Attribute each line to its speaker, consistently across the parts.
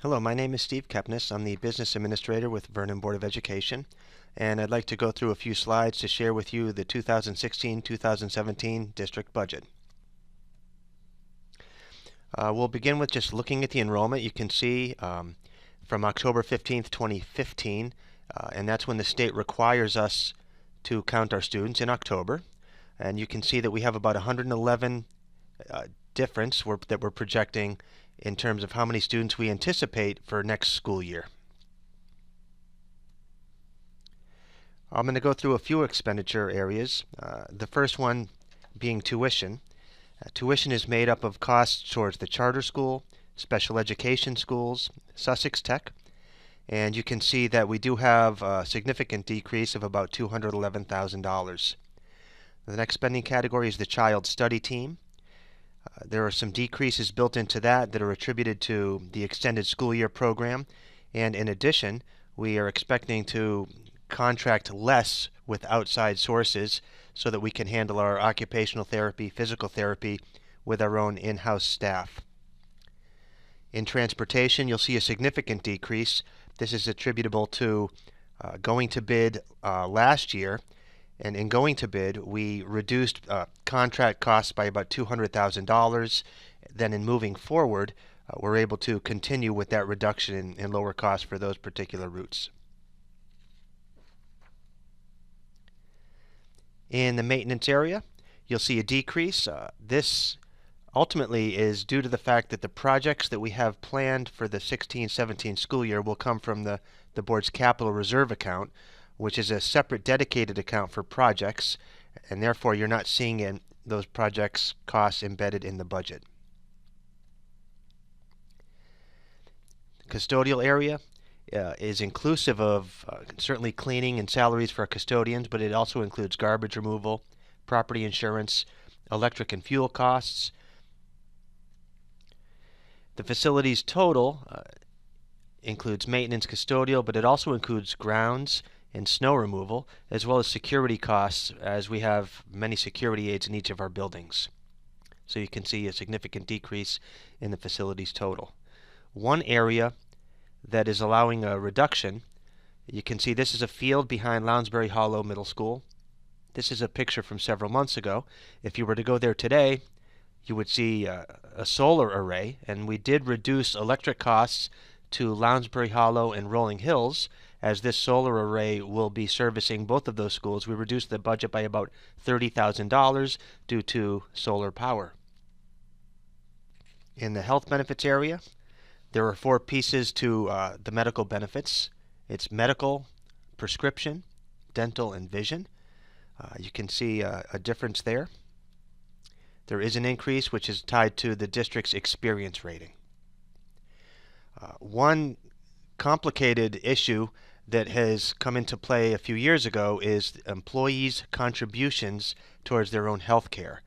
Speaker 1: Hello, my name is Steve Kepens. I'm the Business Administrator with Vernon Board of Education, and I'd like to go through a few slides to share with you the 2016-2017 district budget. We'll begin with just looking at the enrollment. You can see from October 15th, 2015, and that's when the state requires us to count our students in October. And you can see that we have about 111 difference that we're projecting in terms of how many students we anticipate for next school year. I'm going to go through a few expenditure areas. The first one being tuition. Tuition is made up of costs towards the charter school, special education schools, Sussex Tech, and you can see that we do have a significant decrease of about $211,000. The next spending category is the child study team. There are some decreases built into that are attributed to the extended school year program, and in addition, we are expecting to contract less with outside sources so that we can handle our occupational therapy, physical therapy with our own in-house staff. In transportation, you'll see a significant decrease. This is attributable to going to bid last year. And in going to bid, we reduced contract costs by about $200,000. Then in moving forward, we're able to continue with that reduction in lower costs for those particular routes. In the maintenance area, you'll see a decrease. This ultimately is due to the fact that the projects that we have planned for the 16-17 school year will come from the board's capital reserve account, which is a separate dedicated account for projects, and therefore you're not seeing those projects' costs embedded in the budget. Custodial area is inclusive of certainly cleaning and salaries for our custodians, but it also includes garbage removal, property insurance, electric and fuel costs. The facilities total includes maintenance, custodial, but it also includes grounds and snow removal, as well as security costs, as we have many security aides in each of our buildings. So you can see a significant decrease in the facilities total. One area that is allowing a reduction, you can see this is a field behind Lounsbury Hollow Middle School. This is a picture from several months ago. If you were to go there today, you would see a solar array, and we did reduce electric costs to Lounsbury Hollow and Rolling Hills, as this solar array will be servicing both of those schools. We reduced the budget by about $30,000 due to solar power. In the health benefits area, there are 4 pieces to the medical benefits. It's medical, prescription, dental, and vision. You can see a difference there. There is an increase which is tied to the district's experience rating. One complicated issue that has come into play a few years ago is employees' contributions towards their own health care.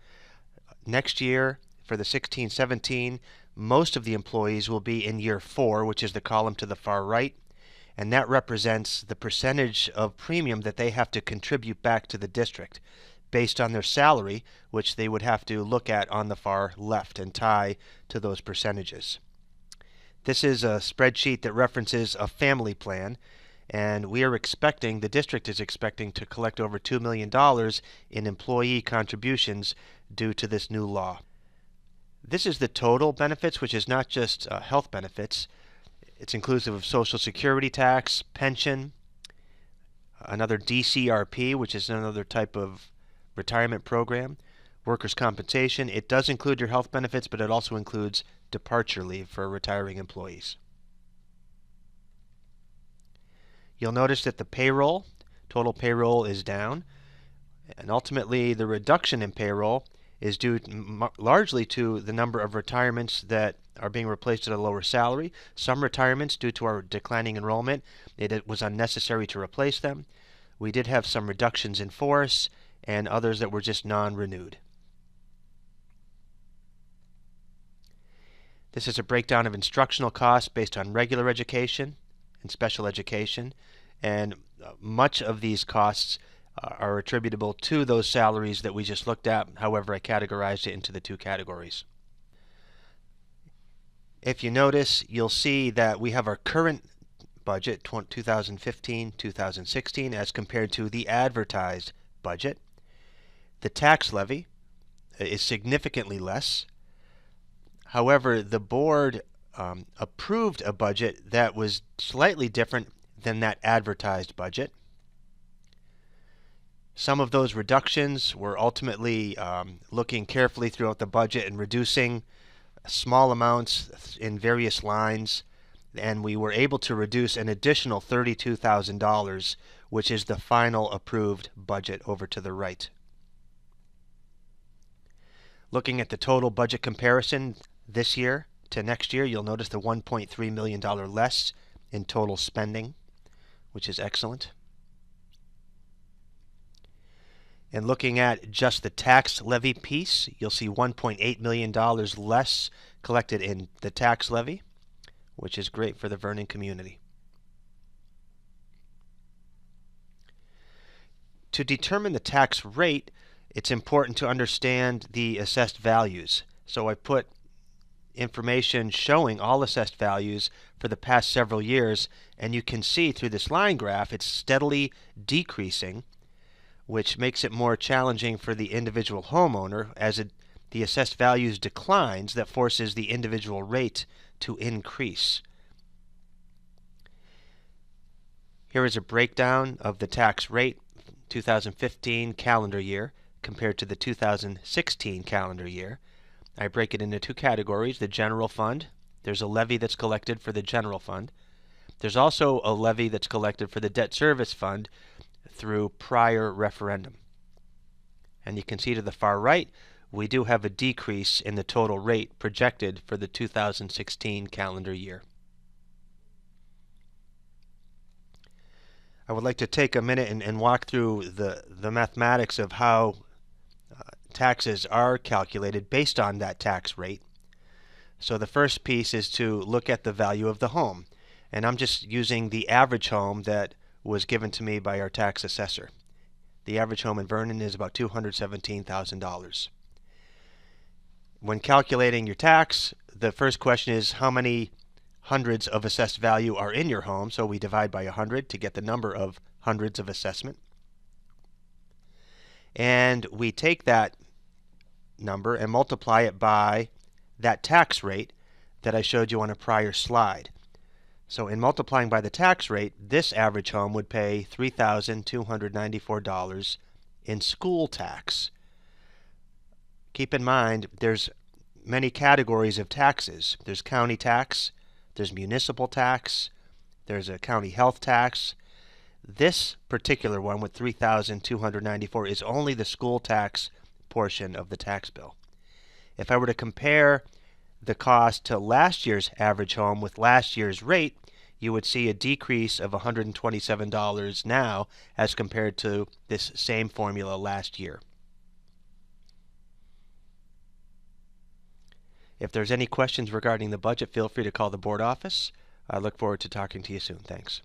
Speaker 1: Next year, for the 16-17, most of the employees will be in year 4, which is the column to the far right, and that represents the percentage of premium that they have to contribute back to the district based on their salary, which they would have to look at on the far left and tie to those percentages. This is a spreadsheet that references a family plan, and the district is expecting to collect over $2 million in employee contributions due to this new law. This is the total benefits, which is not just health benefits. It's inclusive of Social Security tax, pension, another DCRP, which is another type of retirement program, workers' compensation. It does include your health benefits, but it also includes departure leave for retiring employees. You'll notice that the total payroll is down, and ultimately the reduction in payroll is due largely to the number of retirements that are being replaced at a lower salary. Some retirements, due to our declining enrollment, it was unnecessary to replace them. We did have some reductions in force and others that were just non-renewed. This is a breakdown of instructional costs based on regular education and special education, and much of these costs are attributable to those salaries that we just looked at. However, I categorized it into the 2 categories. If you notice, you'll see that we have our current budget 2015-2016 as compared to the advertised budget. The tax levy is significantly less. However, the board approved a budget that was slightly different than that advertised budget. Some of those reductions were ultimately looking carefully throughout the budget and reducing small amounts in various lines, and we were able to reduce an additional $32,000, which is the final approved budget over to the right. Looking at the total budget comparison this year to next year, you'll notice the $1.3 million less in total spending, which is excellent. And looking at just the tax levy piece, you'll see $1.8 million less collected in the tax levy, which is great for the Vernon community. To determine the tax rate, it's important to understand the assessed values. So I put information showing all assessed values for the past several years, and you can see through this line graph it's steadily decreasing, which makes it more challenging for the individual homeowner as the assessed values declines. That forces the individual rate to increase. Here is a breakdown of the tax rate 2015 calendar year compared to the 2016 calendar year. I break it into two categories. The general fund, there's a levy that's collected for the general fund. There's also a levy that's collected for the debt service fund through prior referendum. And you can see to the far right, we do have a decrease in the total rate projected for the 2016 calendar year. I would like to take a minute and walk through the mathematics of how taxes are calculated based on that tax rate. So the first piece is to look at the value of the home. And I'm just using the average home that was given to me by our tax assessor. The average home in Vernon is about $217,000. When calculating your tax, the first question is how many hundreds of assessed value are in your home. So we divide by 100 to get the number of hundreds of assessment. And we take that number and multiply it by that tax rate that I showed you on a prior slide. So in multiplying by the tax rate, this average home would pay $3,294 in school tax. Keep in mind, there's many categories of taxes. There's county tax, there's municipal tax, there's a county health tax. This particular one with $3,294 is only the school tax portion of the tax bill. If I were to compare the cost to last year's average home with last year's rate, you would see a decrease of $127 now as compared to this same formula last year. If there's any questions regarding the budget, feel free to call the board office. I look forward to talking to you soon. Thanks.